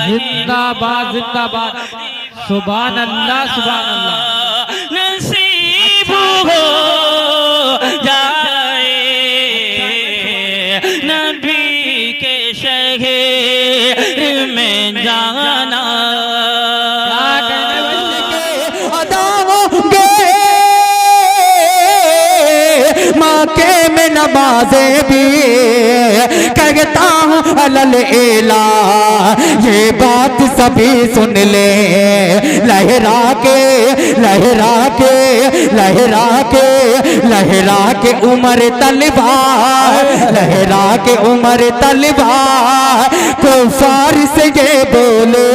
जिंदाबाद जिंदाबाद। सुभान अल्लाह सुभान अल्लाह। नसीब हो जाए नबी के शहर में जाना। में नमाज़े भी कहता हूँ अलल एला, ये बात सभी सुन ले। लहरा के लहरा के लहरा के लहरा के उमर तलवार, लहरा के उमर तलवार को फार से ये बोले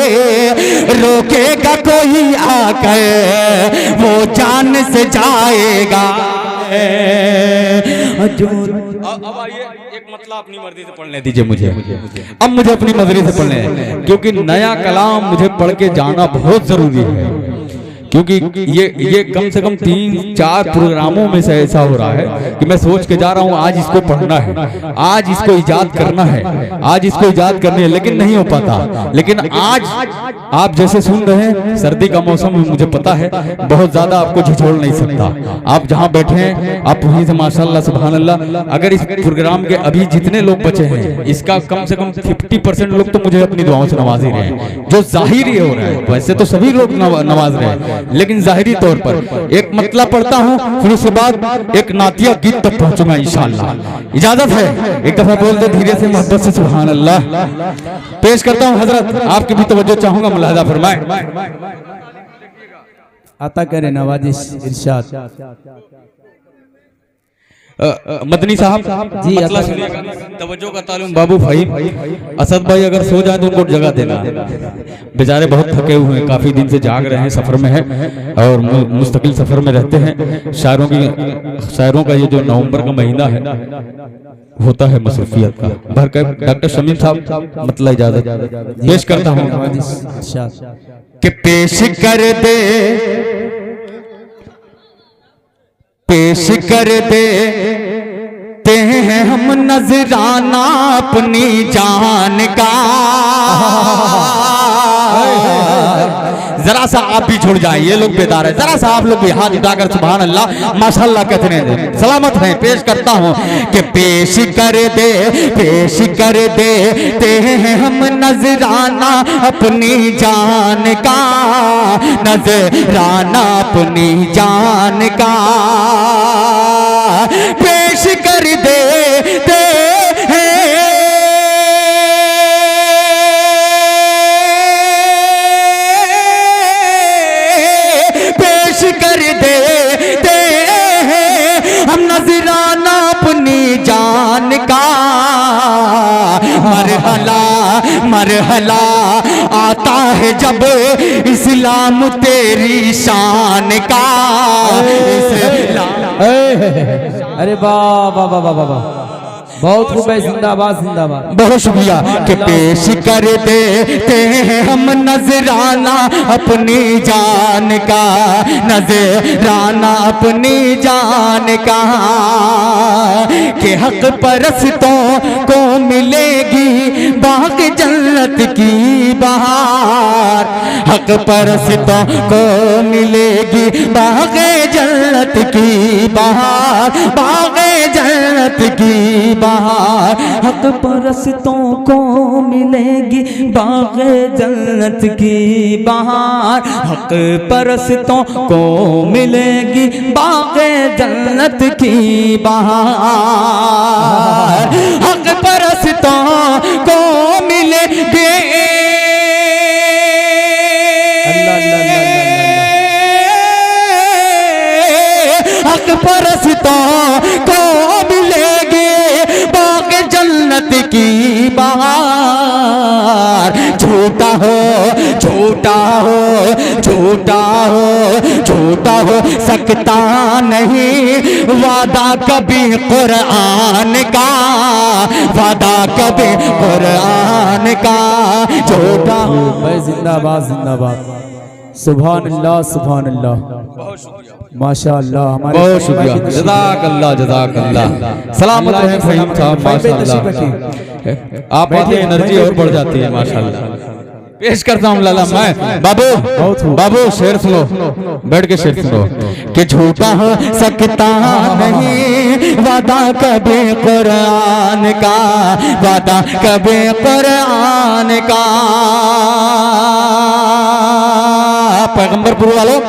रोकेगा कोई आकर वो जान से जाएगा। अब आइए एक मतलब अपनी मर्जी से पढ़ने दीजिए मुझे। अब मुझे अपनी मर्जी से पढ़ने हैं क्योंकि नया कलाम मुझे पढ़ के जाना बहुत जरूरी है, क्योंकि ये कम से कम 3-4 प्रोग्रामों में से ऐसा हो रहा है कि मैं सोच के जा रहा हूँ आज इसको पढ़ना है, आज इसको इजाद करना है, आज इसको इजाद करनी है, लेकिन नहीं हो पाता। लेकिन आज आप जैसे सुन रहे हैं, सर्दी का मौसम है, मुझे पता है बहुत ज्यादा आपको झिझोड़ नहीं सकता। आप जहाँ बैठे हैं आप वहीं से माशाल्लाह सुभान अल्लाह। अगर इस प्रोग्राम के अभी जितने लोग बचे हैं इसका कम से कम 50% लोग तो मुझे अपनी दुआओं से नवाज ही रहे हैं, जो जाहिर हो रहा है। वैसे तो सभी लोग नवाज रहे हैं लेकिन जाहिरी तौर पर। एक मतलब पढ़ता हूँ फिर उसके बाद एक नातिया गीत तक पहुंचूंगा इंशाअल्लाह। इजाजत है एक दफा बोल दे धीरे से मोहब्बत से सुभान अल्लाह। पेश करता हूँ हजरत, आपकी भी तवज्जो चाहूंगा, मुलाहिजा फरमाए। अता करे नवाजिश इरशाद। मदनी साहब जी मतलब सुनिएगा, तवज्जो का तालुम बाबू भाई असद भाई अगर सो जाए तो उनको जगह देना, बेचारे बहुत थके हुए हैं, काफी दिन से जाग रहे हैं, सफर में हैं और मुस्तकिल सफर में रहते हैं। शायरों का ये जो नवंबर का महीना है होता है मसरूफियत का भर कर। डॉक्टर शमीम साहब मतलब इजाजत पेश करता हूँ कि पेश कर दे पेश कर देते हैं हम नजराना अपनी जान का। जरा सा आप भी छुड़ जाए, ये लोग बेदार है, जरा सा आप लोग भी हाथ उठाकर सुभान अल्लाह माशाअल्लाह कहते हैं, सलामत हैं। पेश करता हूँ कि पेश कर देते हैं हम नजराना अपनी जान का, नजराना अपनी जान का। पेश कर देते जान का। मरहला आता है जब इस्लाम तेरी शान का। अरे वाह वाह वाह वाह वाह, बहुत खूब है, जिंदाबाद जिंदाबाद। बहुत शुक्रिया कि पेश कर देते हैं हम नजराना अपनी जान का, नजराना अपनी जान का। कि हक परस्तों को मिलेगी बाग जन्नत की बहार, हक परस्तों को मिलेगी बाग जन्नत की बहार, बाग जन्नत की बहार। हक परस्तों को मिलेगी बाग जन्नत की बहार, हक परस्तों को मिलेगी बाग जन्नत की बहार। हक परस्तों को मिलेगी हक परस्तों को मिलेगी बाग जन्नत की बहार। झूठा हो झूठा हो झूठा हो झूठा हो सकता नहीं वादा कभी कुरान का, वादा कभी कुरान का। झूठा भाई जिंदाबाद जिंदाबाद। सुभान अल्लाह सुभान अल्लाह, माशाअल्लाह। हमारे बहुत शुक्रिया, जज़ाकल्लाह जज़ाकल्लाह। सलामत रहें फहीम साहब, माशाअल्लाह। आप आते एनर्जी और बढ़ जाती है माशाअल्लाह। पेश करता हूँ लाला मैं, बाबू शेर सुनो, बैठ के शेर सुनो। कि झूठा हो सकता नहीं वादा कभी कुरान का, वादा कभी कुरान का। पैगंबरपुर वालों,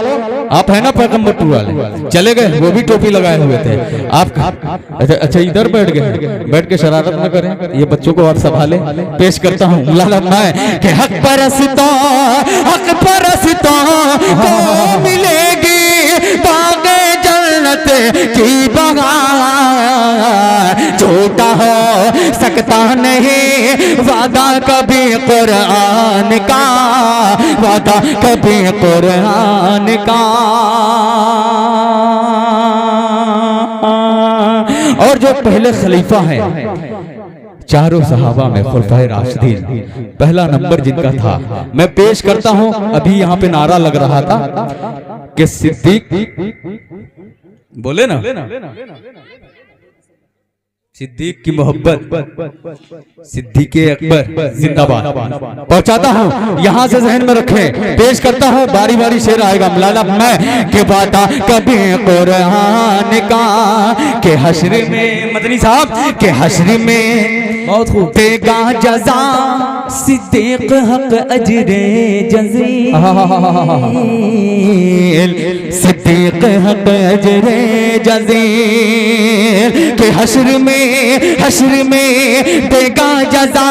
आप है ना पैगंबरपुर वाले? चले गए, वो भी टोपी लगाए हुए थे। आप अच्छा इधर बैठ गए, बैठ के शरारत न करें, ये बच्चों को और संभाले। पेश करता हूँ लाला मैं कि हक परस्तों को मिलेगी बागे जन्नत की बहार। झूठा हो सकता नहीं वादा कभी कुरान का, वादा कभी कुरान का। और जो पहले खलीफा है चारों सहाबा में खुलफाए राशिदीन, पहला नंबर जिनका था, मैं पेश करता हूं। अभी यहाँ पे नारा लग रहा था कि सिद्दीक, बोले ना, सिद्दीक की मोहब्बत, सिद्दीक अकबर जिंदाबाद। पहुंचाता हूं, यहां से जहन में रखें। पेश करता हूं, बारी बारी शेर आएगा मौलाना मैं कि वादा कभी कुरान का, के हश्र में, मदनी साहब के हश्र में बहुत खूब। देगा जज़ा सिद्दीक हक अजरे जज़ील, सिद्दीक हक अजरे जज़ील। के हश्र में देगा जज़ा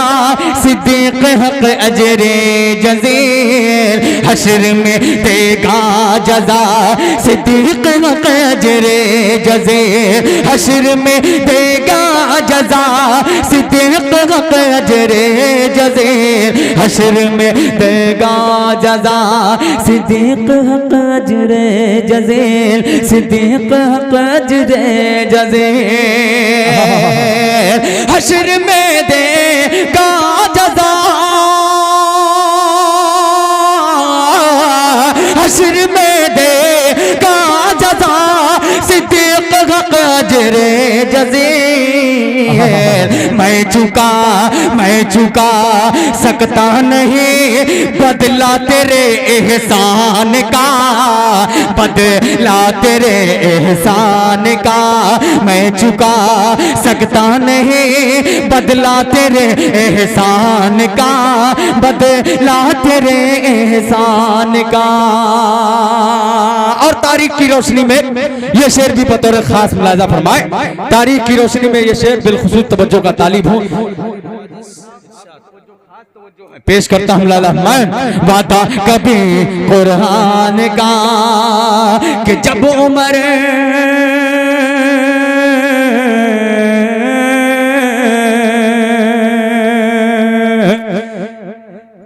सिद्दीक हक अजरे जज़ील। हश्र में देगा जज़ा सिद्दीक हक अजरे जज़ील। हश्र में देगा जज़ा सिद्दीक हक अजरे जज़ील। हश्र में देगा जज़ा सिद्दीक हक अजरे जज़ील। सिद्दीक हक अजरे जज़ील। हश्र में देगा जज़ा, हश्र में देगा जज़ा सिद्दीक हक अजरे जज़ील। मैं चुका सकता नहीं बदला तेरे एहसान का, बदला तेरे एहसान का। मैं चुका सकता नहीं बदला तेरे एहसान का, बदला तेरे एहसान का। और तारीख की रोशनी में ये शेर भी बतौर खास मुलाजा फरमाए। तारीख की रोशनी में ये शेर बिलखुसूस तवज्जो का तालिब हूँ। पेश करता हूँ लाला मैं, वादा कभी कुरान का, कि जब उमर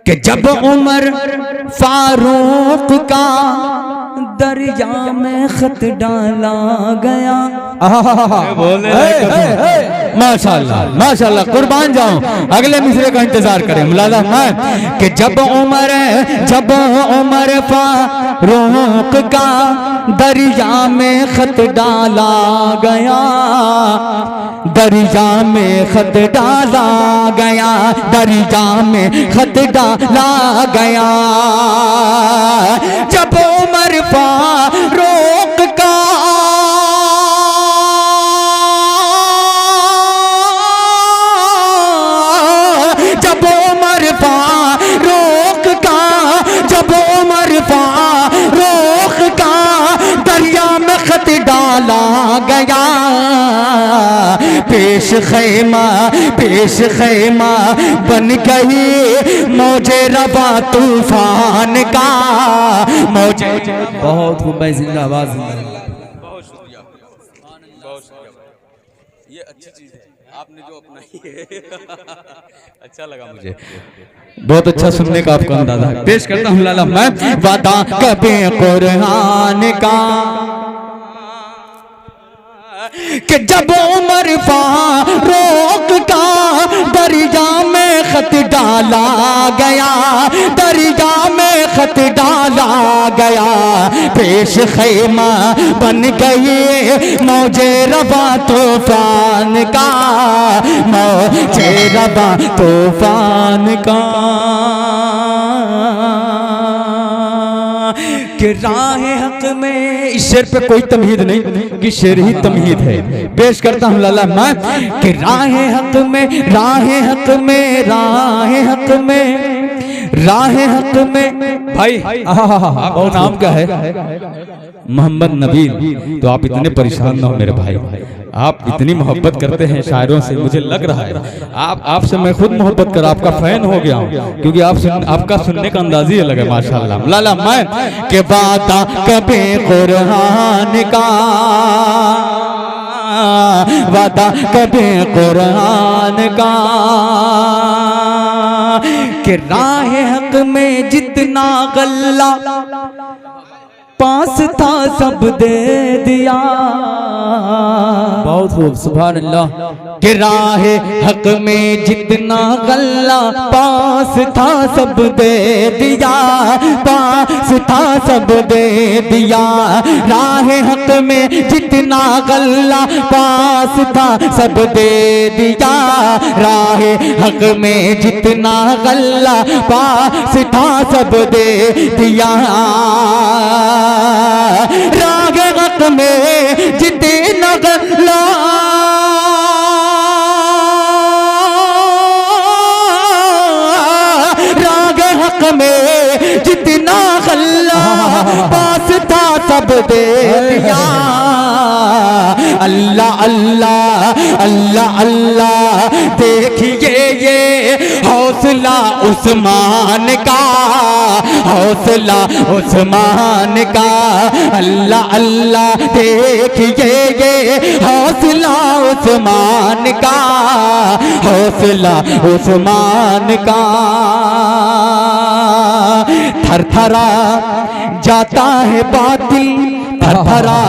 कि जब उमर फारूक का दरिया में खत डाला गया। माशाल्लाह माशाल्लाह, कुर्बान जाऊं। अगले मिसरे का इंतजार करें मुलाजा मैं कि जब उमर फारूक का दरिया में खत डाला गया, दरिया में खत डाला गया, दरिया में खत डाला गया। जब उमर फारूक का दरिया में खत डाला गया, पेश खैमा बन गई मौजे रबा तूफान का, मौजे। बहुत खूब भाई, जिंदाबाद जिंदाबाद। बहुत शुक्रिया, बहुत शुक्रिया। ये अच्छी चीज है आपने जो अपनाई है। अच्छा लगा मुझे, बहुत अच्छा सुनने का आपका अंदाजा है। पेश करता हूँ लाला मैं, वादा कभी कुरान का, कि जब उमर फारूक का दरिया में खत डाला गया, दरिया में खत डाला गया, पेश खैमा बन गई मौजे रबा तूफान का, मौजे रबा तूफान का। कि राह हक में, इस शेर पे कोई तमहीद नहीं कि शेर ही तमहीद है, पेश करता हूँ लाला मैं कि राह हक में, राह हक में, राह हक में, राह हक में। भाई आपका नाम क्या है? मोहम्मद नबील। तो आप इतने परेशान ना हो मेरे भाई, आप इतनी मोहब्बत करते हैं शायरों से, मुझे लग रहा है आपसे मैं खुद मोहब्बत कर आपका फैन हो गया हूँ, क्योंकि आपका सुनने का अंदाज ही अलग है माशाल्लाह। लाला मैं के वादा कभी कुरान का, वादा कभी कुरान का, कि राह हक में जितना गल्ला पास था सब दे दिया। बहुत खूब, सुभान अल्लाह। कि राह हक में जितना गल्ला पास था सब दे दिया, पास था सब दे दिया। राह हक में जितना गल्ला पास था सब दे दिया, राह हक में जितना गल्ला पास था सब दे दिया। राग हक में जितना गल्ला में जितना गल्ला पास था सब दे दिया। अल्लाह अल्लाह अल्लाह अल्लाह, देखिए ये हौसला उस्मान का, हौसला उस्मान का। अल्लाह अल्लाह, देखिए ये हौसला उस्मान का, हौसला उस्मान का। थरथरा जाता है बातिल, थरथरा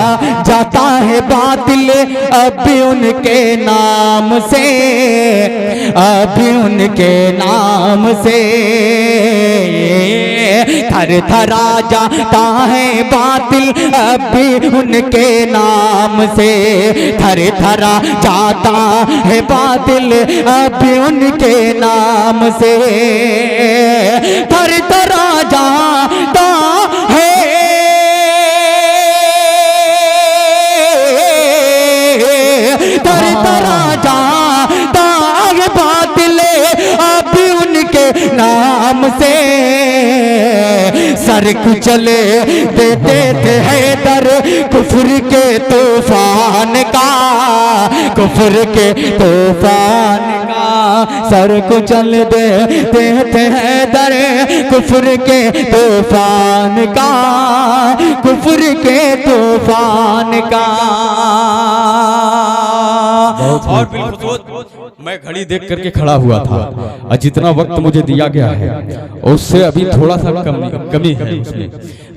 जाता है बातिल अभी उनके नाम से, अभी उनके नाम से। थरथरा जाता है बातिल अभी उनके नाम से, थरथरा जाता है बातिल अभी उनके नाम से। थरथरा जाता है, थरथरा जाता है बातिल अभी उनके नाम से। सर कुचले देते थे हैदर कुफर के तूफान का, कुफर के तूफान का। सर कुचल देते थे हैदर कुफर के तूफान का, कुफर के तूफान का। और बिलखुसूस मैं घड़ी देख करके खड़ा हुआ था, और जितना वक्त मुझे दिया गया है उससे अभी थोड़ा सा कमी है उसमें।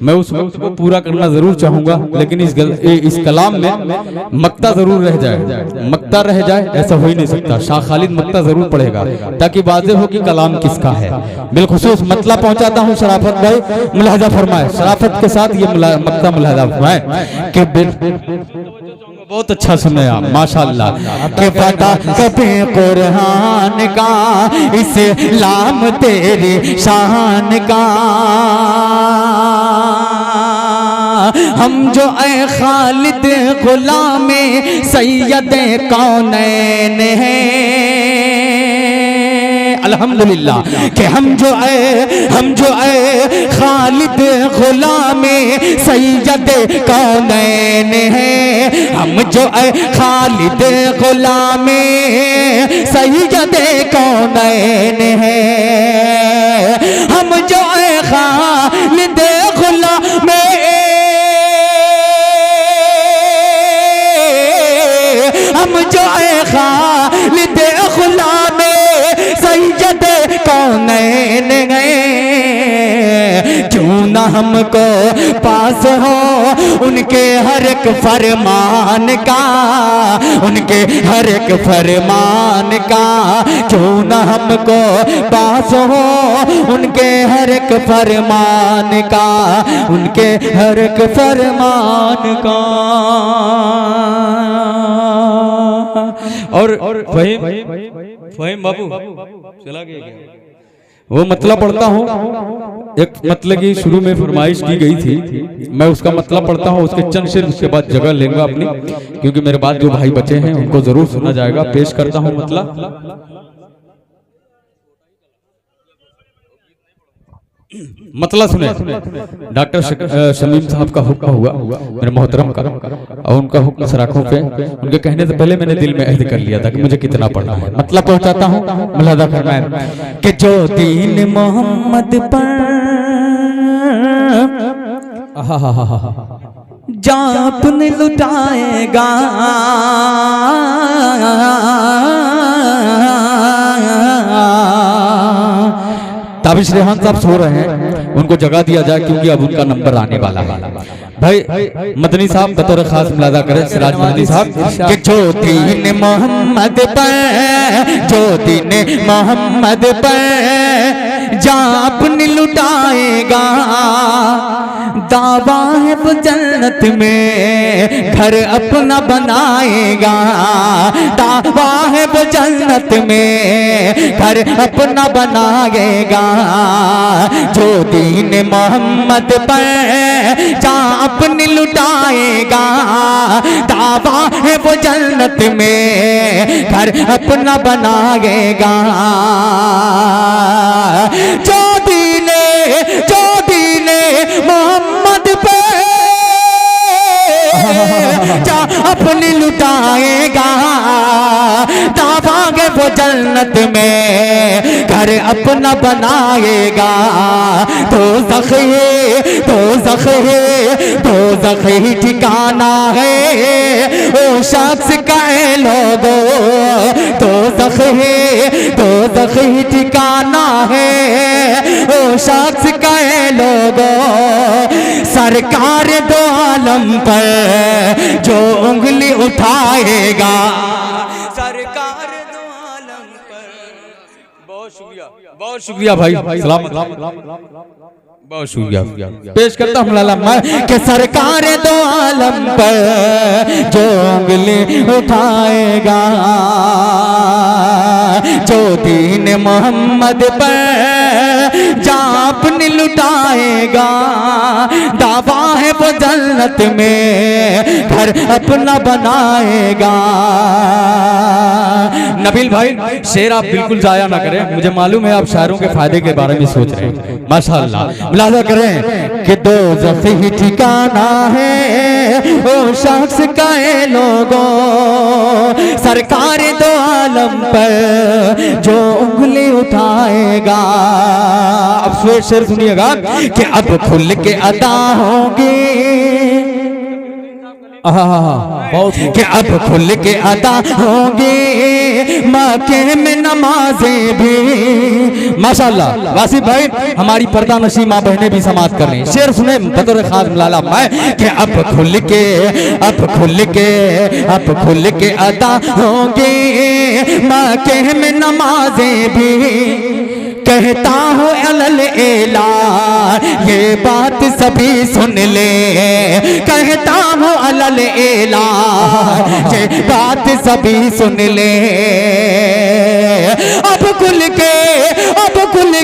मैं उस वक्त को पूरा करना जरूर चाहूंगा, लेकिन इस कलाम में मक्ता जरूर रह जाए, मक्ता रह जाए ऐसा हो ही नहीं सकता। शाह खालिद मक्ता जरूर पड़ेगा ताकि वाज़ेह हो कि कलाम किसका है। बिलखुसूस मतला पहुंचाता हूँ शराफत भाई, मुलाहजा फरमाए, शराफत के साथ ये मक्ता मुलाहजा फरमाए कि बहुत अच्छा सुने आप माशाल्लाह। के पता कभी कुरान का, इस्लाम तेरी शान का। हम जो ए खालिद गुलामे सैयद कौनैन हैं, अल्हम्दुलिल्लाह कि हम जो ए खालिद गुलामे सैयद कौनैन हैं, हम जो ए खालिद गुलामे सैयद कौनैन हैं, हम जो ए खालिद गुलामे, हम जो ए खालिद गुलामे सैयद कौनैन हैं। क्यों ना हमको पास हो उनके हर एक फरमान का, उनके हर एक फरमान का। क्यों न हमको पास हो उनके हर एक फरमान का, उनके हर एक फरमान का। और फहीम बाबू चला गया क्या? वो मतलब पढ़ता हूँ, एक मतलब की शुरू में फरमाइश की गई थी, मैं उसका मतलब पढ़ता हूँ, उसके चंद शेर, उसके बाद जगह लेंगे अपनी, क्योंकि मेरे बाद जो भाई बचे हैं उनको जरूर सुना जाएगा। पेश करता हूँ मतलब सुने। डॉक्टर शमीम साहब का हुक्म हुआ मेरे मोहतरम का, और उनका हुक्म सराखों पे, उनके कहने से पहले मैंने दिल में अहद कर लिया था कि मुझे कितना पढ़ना है। मतलब पहुंचाता हूँ मुलादा फरमाएं कि जो दीन मोहम्मद पर जान लुटाएगा, ताबिश रेहान साहब सो रहे हैं, उनको जगा दिया जाए क्योंकि अब उनका नंबर आने वाला है। भाई मदनी साहब बतौर खास मुलादा करें, सिराज मदनी साहब कि जो दीन मोहम्मद पर, जो दीन मोहम्मद पर जान लुटाएगा, दावा है वो जन्नत में घर अपना बनाएगा, दावा है वो जन्नत में घर अपना बनाएगा। जो दीन मोहम्मद पर जान लुटाएगा, दावा है वो जन्नत में घर अपना बनाएगा। जो दीन मोहम्मद पे जा अपनी लुटाएगा, दावा है वो जन्नत में घर अपना बनाएगा। तो ज़ख़ी ठिकाना है वो शख्स का लोगो, तो ज़ख़ी ठिकाना है वो शख्स का लोगो। सरकार दो आलम पर जो उंगली उठाएगा, सरकार दो आलम पर। बहुत शुक्रिया भाई, सलामत, बहुत शुक्रिया। पेश करता हूँ लाला मैं कि सरकार दो आलम पर जो उंगली उठाएगा, जो दीन मोहम्मद पर जान लुटाएगा, दावा है वो जन्नत में घर अपना बनाएगा। नबील भाई शेर आप बिल्कुल जाया ना करें, मुझे मालूम है आप शायरों के फायदे के बारे में सोच रहे हैं, माशाअल्लाह। मुलाजा करें कि दो ज़ख़ी ठिकाना है वो शख्स का लोगों, सरकार दो आलम पर जो उंगली उठाएगा। अब शेर सुनिएगा कि अब खुल के अदा होंगे, कि अब खुल के अदा होंगे मक्के में नमाजें भी। माशाअल्लाह वासिफ भाई हमारी पर्दा नशी माँ बहनें भी समाज कर रही हैं। शेर सुने बतौर खास लाला मैं कि अब खुल के अदा होंगे मक्के में नमाजें भी। कहता हूँ अलल एला ये बात सभी सुन ले, कहता हूँ अलल एला ये बात सभी सुन ले। अब खुल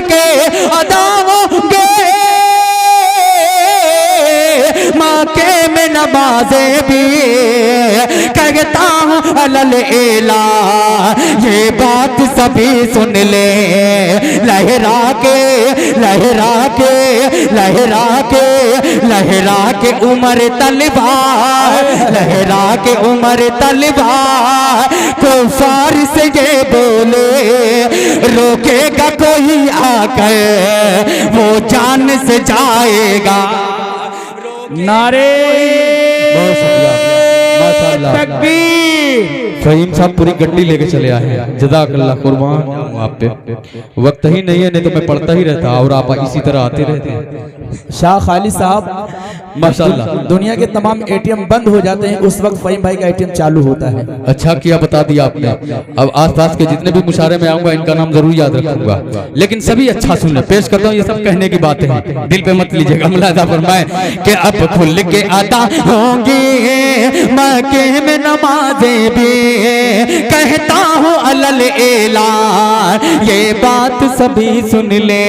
के अदा होंगे मक्के में नमाज़ें भी। कहता हूँ अलल एला ये बात सभी सुन ले। लहरा के उमर तलवार, लहरा के उमर तलवार को फार से ये बोले, रोकेगा कोई आकर वो जान से जाएगा। नारे तकबीर। फहीम साहब पूरी गड्डी लेके चले आए हैं, जज़ाकल्लाह कुर्बान। हूँ आप पे, वक्त ही नहीं है, नहीं तो मैं पढ़ता ही रहता और आप इसी तरह आते रहते। शाह खालिद साहब माशाल्लाह। दुनिया के तमाम एटीएम बंद हो जाते हैं, उस वक्त फहीम भाई का एटीएम चालू होता है। अच्छा किया बता दिया आपने। अब आसपास के जितने भी मुशारे में आऊंगा इनका नाम जरूर याद रखूंगा, लेकिन सभी अच्छा सुनना पेश करता हूँ, ये सब कहने की बातें हैं, दिल पे मत लीजिएगा। मुलाजा फरमाए कि अब खुल के अदा होंगी मक्के में नमाजें भी, कहता हूँ अलल एलान ये बात सभी सुन ले,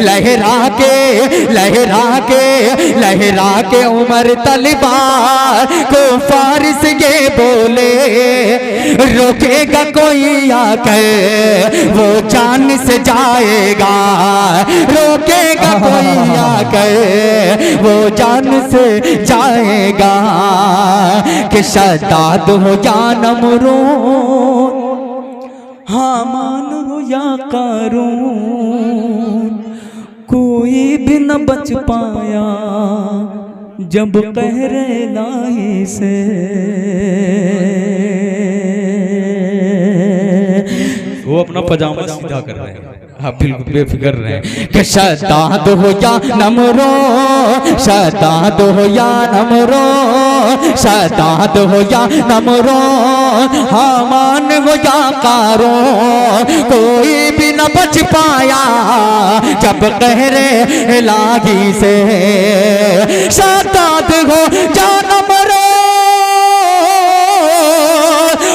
लहरा के लहरा के लहरा के उमर तलवार को फारिस ये बोले, रोकेगा कोई आकर वो जान से जाएगा, रोकेगा कोई आकर वो जान से जाएगा, कि शद्दाद हो या नमरूद, हामान हो या कारून, कोई भी न बच पाया जब कहरे लाही से। वो अपना पजामा सीधा कर रहे हैं, आप बिल्कुल बेफिक्र रहे हैं कि शद्दाद हो या नमरो, शद्दाद हो या नमरो, शद्दाद हो या नमरो, हामान हो या कारो, कोई भी न बच पाया जब कहरे लागी से। शद्दाद हो या नमरो,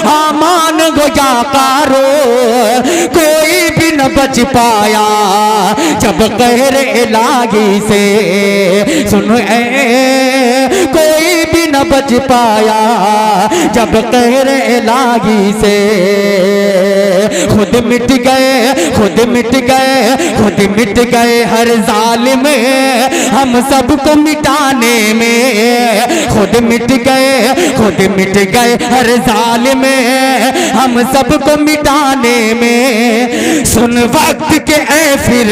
हामान हो या कारो, कोई भी न बच पाया जब कहरे लागी से। सुन कोई भी न बच पाया जब कहरे लागी से। खुद मिट गए खुद मिट गए खुद मिट गए हर जालिम हम सबको मिटाने में, खुद मिट गए हर जालिम हम सबको मिटाने में। सुन वक्त के ऐ फिर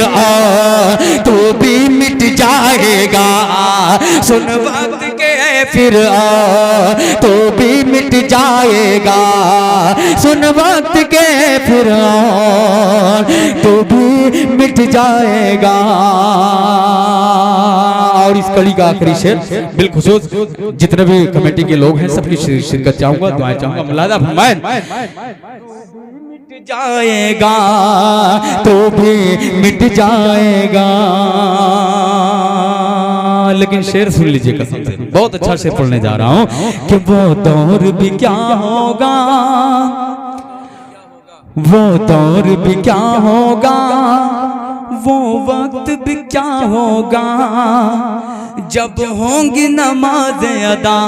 तू भी मिट जाएगा, सुन वक्त के ऐ फिर तू भी मिट जाएगा, सुन वक्त के फिर तू भी मिट जाएगा। और इस कड़ी का आखिरी शेर बिलखुसूस जितने भी कमेटी के लोग हैं सबकी शिरकत चाहूंगा, दुआएं चाहूंगा। मुलाजा फरमाएं मिट जाएगा तो भी मिट जाएगा। लेकिन शेर सुन लीजिए कसम से, बहुत अच्छा शेर पढ़ने जा रहा हूं कि वो दौर भी क्या होगा, वो दौर भी क्या होगा, वो वक्त भी क्या होगा, जब होंगी नमाज अदा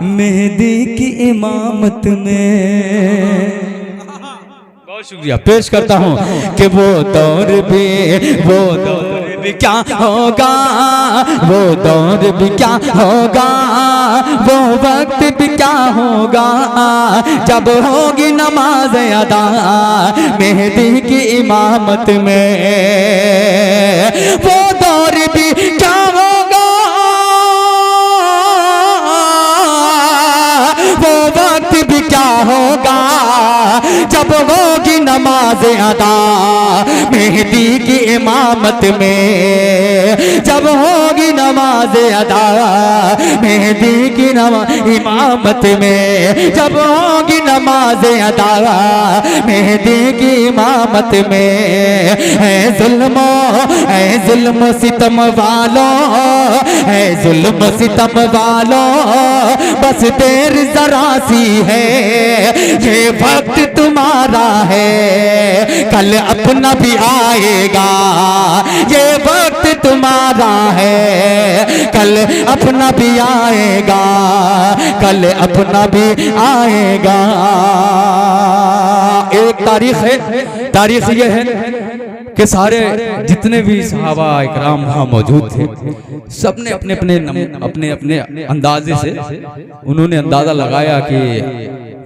मेहदी की इमामत में। बहुत शुक्रिया पेश करता हूँ कि वो दौर भी क्या होगा, वो दौर भी क्या होगा, वो वक्त भी क्या होगा, जब होगी नमाज अदा मेहदी की इमामत में। वो दौर भी क्या होगा, वो वक्त भी क्या होगा, जब होगी नमाज अदा मेहदी की इमामत में, जब होगी नमाज अदा मेहदी की इमामत में, जब होगी नमाज अदा मेहदी की इमामत में। है जुल्म सितम वालों, है जुल्म सितम वालों, बस देर जरा सी है, ये वक्त तुम्हारा है कल अपना भी आएगा, ये वक्त तुम्हारा है कल अपना भी आएगा, कल अपना भी आएगा। एक तारीख है, तारीख ये है कि सारे जितने भी सहाबा इकराम वहाँ मौजूद थे सबने अपने अपने अपने अंदाजे से उन्होंने अंदाजा लगाया कि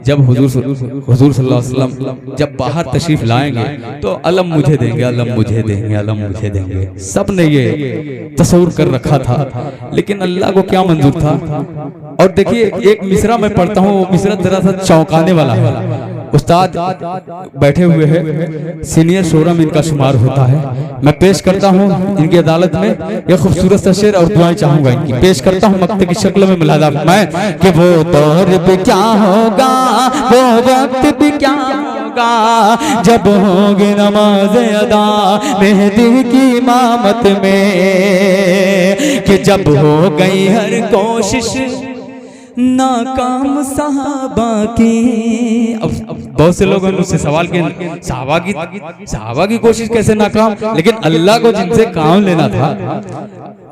जब हुजूर सल्लल्लाहु अलैहि वसल्लम जब बाहर तशरीफ लाएंगे तो अलम मुझे देंगे, अलम मुझे देंगे, अलम मुझे देंगे। सब ने ये तस्वीर कर रखा था, लेकिन अल्लाह को क्या मंजूर था। और देखिए एक मिसरा मैं पढ़ता हूँ, वो मिसरा जरा सा चौंकाने वाला है। उस्ताद बैठे हुए हैं, सीनियर शोरा में इनका शुमार होता है। मैं पेश करता हूँ इनकी अदालत में ये खूबसूरत सा शेर और दुआएं चाहूंगा इनकी। पेश करता हूँ मक्ते की शक्ल में मुलादा मैं कि वो दौर भी क्या होगा, वो वक्त भी क्या होगा, जब होगी नमाज अदा मेहदी की इमामत में, कि जब हो गई हर कोशिश नाकाम सहाबा की। अब बहुत से लोगों ने मुझसे सवाल किया सहाबा की कोशिश कैसे नाकाम, लेकिन अल्लाह को जिनसे काम लेना था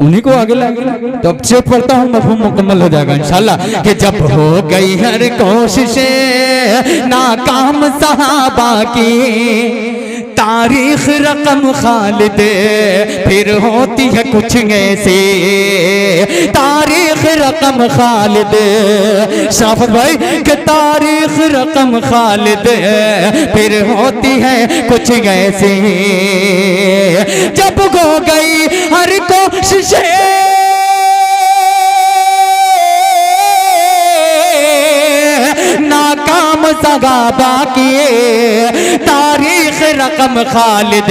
उन्हीं को आगे लाएंगे। तो अब चेक पढ़ता हूँ, मफहूम मुकम्मल हो जाएगा इंशाल्लाह। कि जब हो गई हर कोशिशें नाकाम सहाबा की, तारीख रकम खालिद फिर होती है कुछ ऐसे, तारीख रकम खालिद शाफत भाई कि तारीख रकम खालिद फिर होती है कुछ ऐसे, जब हो गई हर कोशिशें नाकाम सहाबा की, तारीख रकम खालिद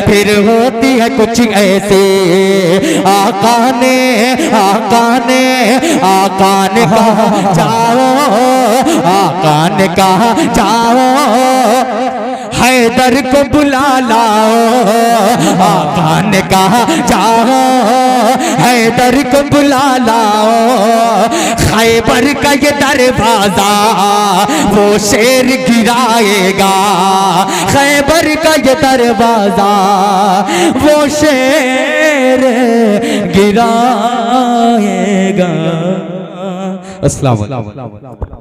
फिर होती है कुछ ऐसे। आका ने कहा जाओ, आका ने कहा जाओ हैदर को बुला लाओ, आका ने कहा जाओ हैदर को बुला लाओ, खैबर का ये दरवाजा वो शेर गिराएगा, खैबर का ये दरवाजा वो शेर गिराएगा। अस्सलाम वालेकुम।